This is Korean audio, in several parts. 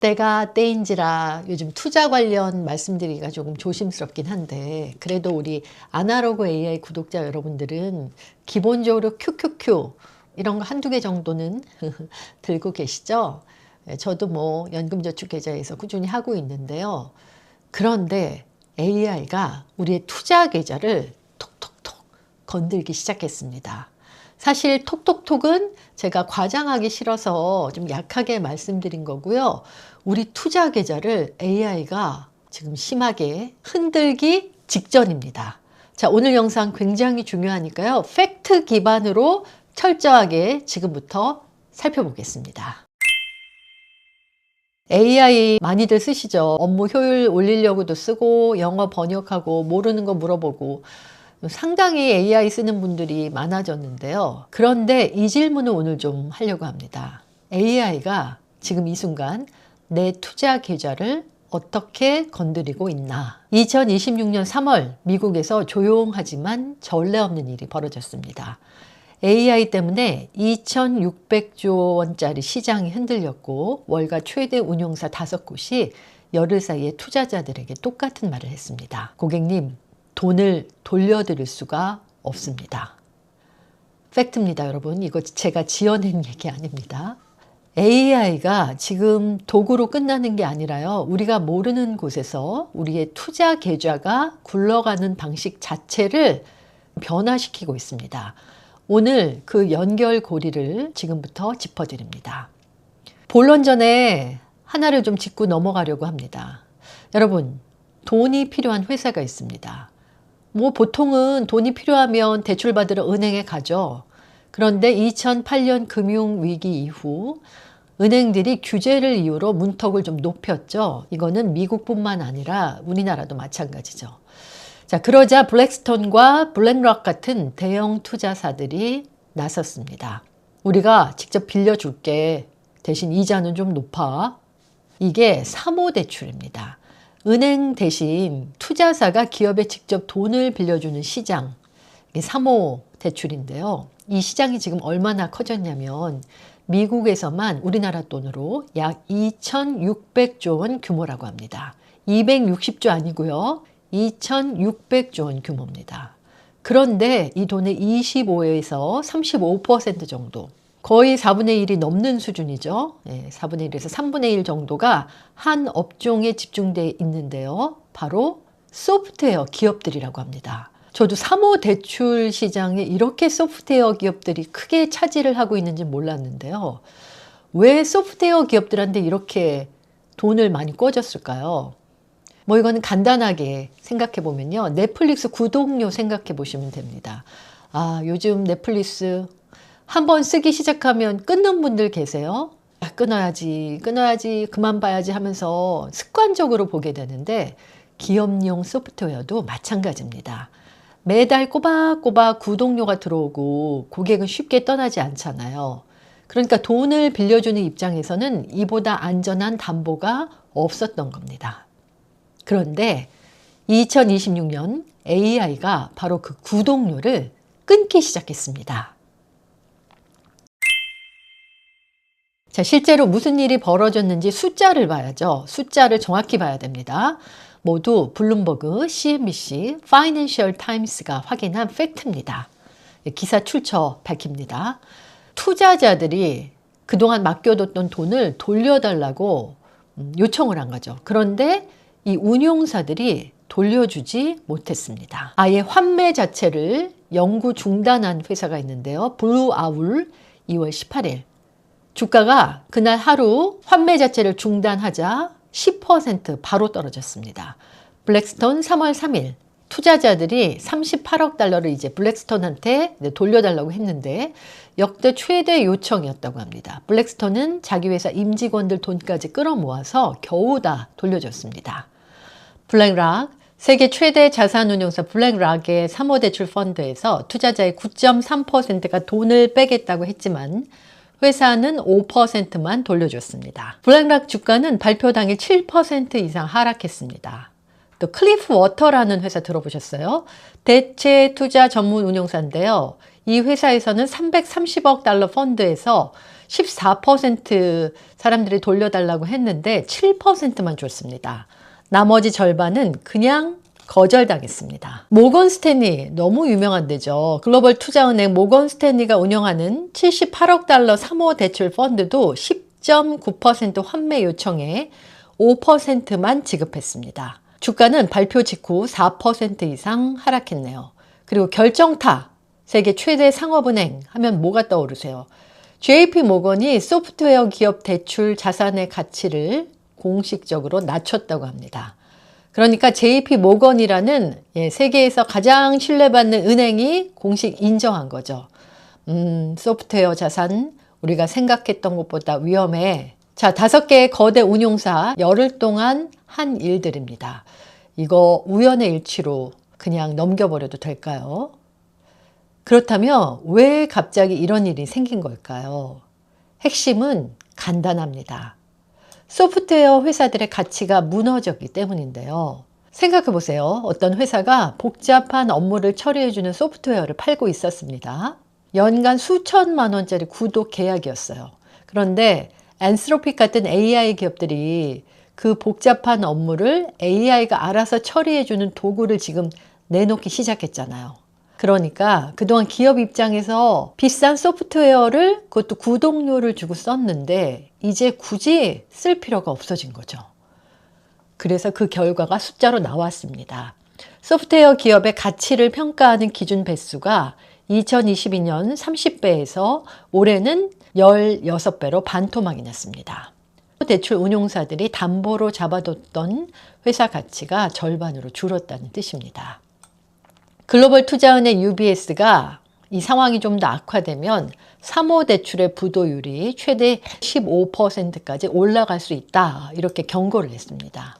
때가 때인지라 요즘 투자 관련 말씀드리기가 조금 조심스럽긴 한데, 그래도 우리 아날로그 AI 구독자 여러분들은 기본적으로 큐큐큐 이런 거 한두 개 정도는 들고 계시죠? 저도 뭐 연금저축계좌에서 꾸준히 하고 있는데요. 그런데 AI가 우리의 투자 계좌를 톡톡톡 건들기 시작했습니다. 사실 톡톡톡은 제가 과장하기 싫어서 좀 약하게 말씀드린 거고요. 우리 투자 계좌를 AI가 지금 심하게 흔들기 직전입니다. 자, 오늘 영상 굉장히 중요하니까요. 팩트 기반으로 철저하게 지금부터 살펴보겠습니다. AI 많이들 쓰시죠. 업무 효율 올리려고도 쓰고, 영어 번역하고, 모르는 거 물어보고, 상당히 AI 쓰는 분들이 많아졌는데요. 그런데 이 질문을 오늘 좀 하려고 합니다. AI가 지금 이 순간 내 투자 계좌를 어떻게 건드리고 있나? 2026년 3월 미국에서 조용하지만 전례 없는 일이 벌어졌습니다. AI 때문에 2,600조 원짜리 시장이 흔들렸고, 월가 최대 운용사 5곳이 열흘 사이에 투자자들에게 똑같은 말을 했습니다. 고객님, 돈을 돌려드릴 수가 없습니다. 팩트입니다, 여러분. 이거 제가 지어낸 얘기 아닙니다. AI가 지금 도구로 끝나는 게 아니라요. 우리가 모르는 곳에서 우리의 투자 계좌가 굴러가는 방식 자체를 변화시키고 있습니다. 오늘 그 연결고리를 지금부터 짚어드립니다. 본론 전에 하나를 좀 짚고 넘어가려고 합니다. 여러분, 돈이 필요한 회사가 있습니다. 뭐 보통은 돈이 필요하면 대출받으러 은행에 가죠. 그런데 2008년 금융위기 이후 은행들이 규제를 이유로 문턱을 좀 높였죠. 이거는 미국뿐만 아니라 우리나라도 마찬가지죠. 자, 그러자 블랙스톤과 블랙락 같은 대형 투자사들이 나섰습니다. 우리가 직접 빌려줄게. 대신 이자는 좀 높아. 이게 사모대출입니다. 은행 대신 투자사가 기업에 직접 돈을 빌려주는 시장, 이게 사모대출인데요. 이 시장이 지금 얼마나 커졌냐면 미국에서만 우리나라 돈으로 약 2,600조 원 규모라고 합니다. 260조 아니고요. 2,600조 원 규모입니다. 그런데 이 돈의 25에서 35% 정도, 거의 4분의 1이 넘는 수준이죠. 4분의 1에서 3분의 1 정도가 한 업종에 집중되어 있는데요. 바로 소프트웨어 기업들이라고 합니다. 저도 사모대출 시장에 이렇게 소프트웨어 기업들이 크게 차지를 하고 있는지 몰랐는데요. 왜 소프트웨어 기업들한테 이렇게 돈을 많이 꿔줬을까요? 뭐 이거는 간단하게 생각해 보면요. 넷플릭스 구독료 생각해 보시면 됩니다. 아, 요즘 넷플릭스 한번 쓰기 시작하면 끊는 분들 계세요. 아, 끊어야지, 그만 봐야지 하면서 습관적으로 보게 되는데, 기업용 소프트웨어도 마찬가지입니다. 매달 꼬박꼬박 구독료가 들어오고 고객은 쉽게 떠나지 않잖아요. 그러니까 돈을 빌려주는 입장에서는 이보다 안전한 담보가 없었던 겁니다. 그런데 2026년 AI가 바로 그 구독료를 끊기 시작했습니다. 자, 실제로 무슨 일이 벌어졌는지 숫자를 봐야죠. 숫자를 정확히 봐야 됩니다. 모두 블룸버그, CNBC, 파이낸셜 타임스가 확인한 팩트입니다. 기사 출처 밝힙니다. 투자자들이 그동안 맡겨뒀던 돈을 돌려달라고 요청을 한 거죠. 그런데 이 운용사들이 돌려주지 못했습니다. 아예 환매 자체를 영구 중단한 회사가 있는데요. 블루아울 2월 18일. 주가가 그날 하루 환매 자체를 중단하자 10% 바로 떨어졌습니다. 블랙스톤 3월 3일 투자자들이 38억 달러를 이제 블랙스톤한테 돌려달라고 했는데 역대 최대 요청이었다고 합니다. 블랙스톤은 자기 회사 임직원들 돈까지 끌어모아서 겨우 다 돌려줬습니다. 블랙락, 세계 최대 자산운용사 블랙락의 사모대출 펀드에서 투자자의 9.3%가 돈을 빼겠다고 했지만 회사는 5%만 돌려줬습니다. 블랙락 주가는 발표 당일 7% 이상 하락했습니다. 또 클리프 워터라는 회사 들어보셨어요? 대체 투자 전문 운용사인데요. 이 회사에서는 330억 달러 펀드에서 14% 사람들이 돌려달라고 했는데 7%만 줬습니다. 나머지 절반은 그냥 거절당했습니다. 모건 스탠리, 너무 유명한 데죠. 글로벌 투자은행 모건 스탠리가 운영하는 78억 달러 3호 대출 펀드도 10.9% 환매 요청에 5%만 지급했습니다. 주가는 발표 직후 4% 이상 하락했네요. 그리고 결정타, 세계 최대 상업은행 하면 뭐가 떠오르세요? JP 모건이 소프트웨어 기업 대출 자산의 가치를 공식적으로 낮췄다고 합니다. 그러니까 JP 모건이라는 세계에서 가장 신뢰받는 은행이 공식 인정한 거죠. 소프트웨어 자산 우리가 생각했던 것보다 위험해. 자, 5개의 거대 운용사 열흘 동안 한 일들입니다. 이거 우연의 일치로 그냥 넘겨버려도 될까요? 그렇다면 왜 갑자기 이런 일이 생긴 걸까요? 핵심은 간단합니다. 소프트웨어 회사들의 가치가 무너졌기 때문인데요. 생각해 보세요. 어떤 회사가 복잡한 업무를 처리해주는 소프트웨어를 팔고 있었습니다. 연간 수천만 원짜리 구독 계약이었어요. 그런데 앤스로픽 같은 AI 기업들이 그 복잡한 업무를 AI가 알아서 처리해주는 도구를 지금 내놓기 시작했잖아요. 그러니까 그동안 기업 입장에서 비싼 소프트웨어를 그것도 구독료를 주고 썼는데 이제 굳이 쓸 필요가 없어진 거죠. 그래서 그 결과가 숫자로 나왔습니다. 소프트웨어 기업의 가치를 평가하는 기준 배수가 2022년 30배에서 올해는 16배로 반토막이 났습니다. 대출 운용사들이 담보로 잡아뒀던 회사 가치가 절반으로 줄었다는 뜻입니다. 글로벌 투자은행 UBS가 이 상황이 좀 더 악화되면 3호 대출의 부도율이 최대 15%까지 올라갈 수 있다. 이렇게 경고를 했습니다.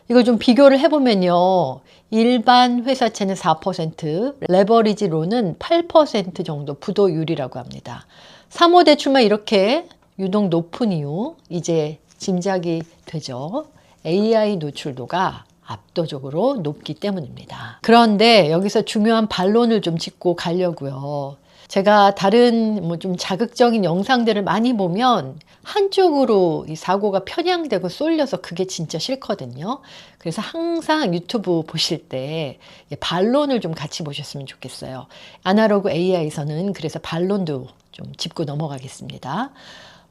이걸 좀 비교를 해보면요. 일반 회사채는 4%, 레버리지로는 8% 정도 부도율이라고 합니다. 3호 대출만 이렇게 유독 높은 이유 이제 짐작이 되죠. AI 노출도가 압도적으로 높기 때문입니다. 그런데 여기서 중요한 반론을 좀 짚고 가려고요. 제가 다른 좀 자극적인 영상들을 많이 보면 한쪽으로 이 사고가 편향되고 쏠려서 그게 진짜 싫거든요. 그래서 항상 유튜브 보실 때 반론을 좀 같이 보셨으면 좋겠어요. 아날로그 AI에서는 그래서 반론도 좀 짚고 넘어가겠습니다.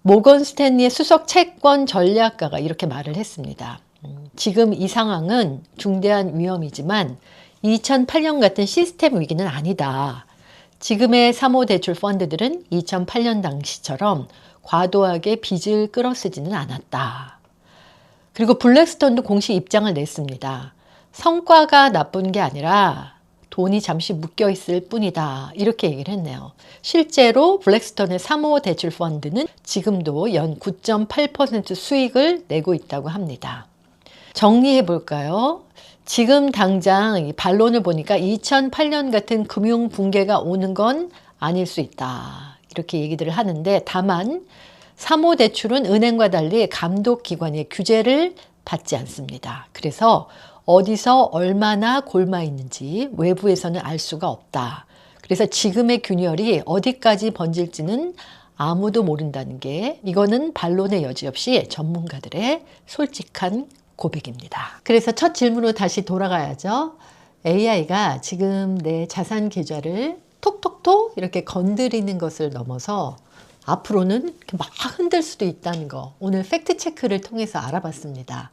모건 스탠리의 수석 채권 전략가가 이렇게 말을 했습니다. 지금 이 상황은 중대한 위험이지만 2008년 같은 시스템 위기는 아니다. 지금의 3호 대출 펀드들은 2008년 당시처럼 과도하게 빚을 끌어쓰지는 않았다. 그리고 블랙스톤도 공식 입장을 냈습니다. 성과가 나쁜 게 아니라 돈이 잠시 묶여 있을 뿐이다. 이렇게 얘기를 했네요. 실제로 블랙스톤의 3호 대출 펀드는 지금도 연 9.8% 수익을 내고 있다고 합니다. 정리해 볼까요? 지금 당장 이 반론을 보니까 2008년 같은 금융 붕괴가 오는 건 아닐 수 있다. 이렇게 얘기들을 하는데 다만 3호 대출은 은행과 달리 감독기관의 규제를 받지 않습니다. 그래서 어디서 얼마나 골마 있는지 외부에서는 알 수가 없다. 그래서 지금의 균열이 어디까지 번질지는 아무도 모른다는 게 이거는 반론의 여지 없이 전문가들의 솔직한 고백입니다. 그래서 첫 질문으로 다시 돌아가야죠. AI가 지금 내 자산 계좌를 톡톡톡 이렇게 건드리는 것을 넘어서 앞으로는 막 흔들 수도 있다는 거 오늘 팩트 체크를 통해서 알아봤습니다.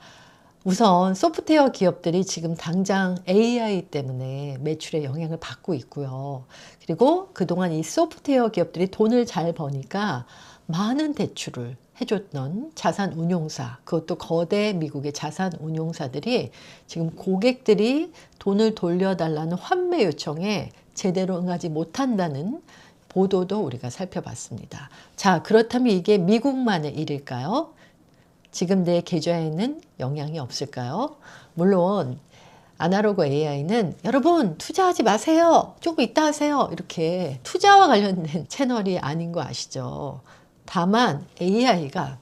우선 소프트웨어 기업들이 지금 당장 AI 때문에 매출에 영향을 받고 있고요. 그리고 그동안 이 소프트웨어 기업들이 돈을 잘 버니까 많은 대출을 해줬던 자산 운용사, 그것도 거대 미국의 자산 운용사들이 지금 고객들이 돈을 돌려달라는 환매 요청에 제대로 응하지 못한다는 보도도 우리가 살펴봤습니다. 자, 그렇다면 이게 미국만의 일일까요? 지금 내 계좌에는 영향이 없을까요? 물론 아날로그 AI는 여러분 투자하지 마세요. 조금 이따 하세요. 이렇게 투자와 관련된 채널이 아닌 거 아시죠? 다만 AI가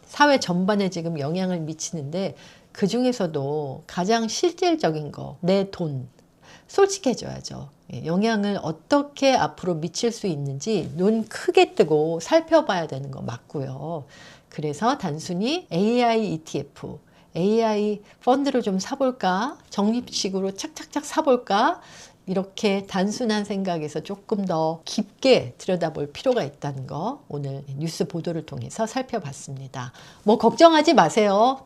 사회 전반에 지금 영향을 미치는데 그 중에서도 가장 실질적인 거, 내 돈, 솔직해져야죠. 영향을 어떻게 앞으로 미칠 수 있는지 눈 크게 뜨고 살펴봐야 되는 거 맞고요. 그래서 단순히 AI ETF, AI 펀드를 좀 사볼까? 적립식으로 착착착 사볼까? 이렇게 단순한 생각에서 조금 더 깊게 들여다볼 필요가 있다는 거 오늘 뉴스 보도를 통해서 살펴봤습니다. 뭐 걱정하지 마세요.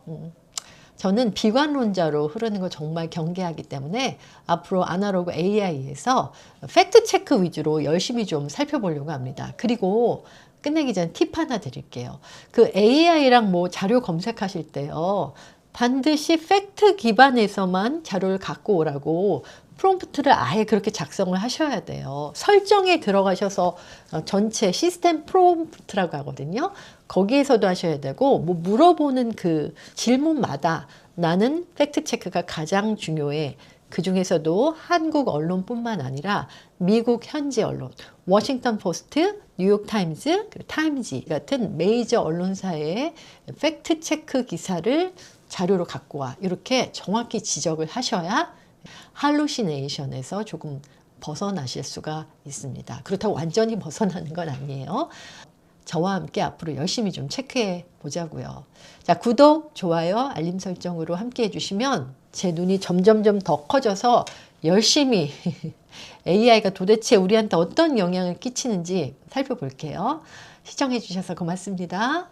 저는 비관론자로 흐르는 거 정말 경계하기 때문에 앞으로 아날로그 AI에서 팩트 체크 위주로 열심히 좀 살펴보려고 합니다. 그리고 끝내기 전에 팁 하나 드릴게요. 그 AI랑 뭐 자료 검색하실 때요. 반드시 팩트 기반에서만 자료를 갖고 오라고 프롬프트를 아예 그렇게 작성을 하셔야 돼요. 설정에 들어가셔서 전체 시스템 프롬프트라고 하거든요. 거기에서도 하셔야 되고 뭐 물어보는 그 질문마다 나는 팩트 체크가 가장 중요해. 그 중에서도 한국 언론뿐만 아니라 미국 현지 언론, 워싱턴 포스트, 뉴욕 타임즈, 타임지 같은 메이저 언론사의 팩트 체크 기사를 자료로 갖고 와. 이렇게 정확히 지적을 하셔야 할루시네이션에서 조금 벗어나실 수가 있습니다. 그렇다고 완전히 벗어나는 건 아니에요. 저와 함께 앞으로 열심히 좀 체크해 보자고요. 자, 구독, 좋아요, 알림 설정으로 함께 해주시면 제 눈이 점점점 더 커져서 열심히 AI가 도대체 우리한테 어떤 영향을 끼치는지 살펴볼게요. 시청해 주셔서 고맙습니다.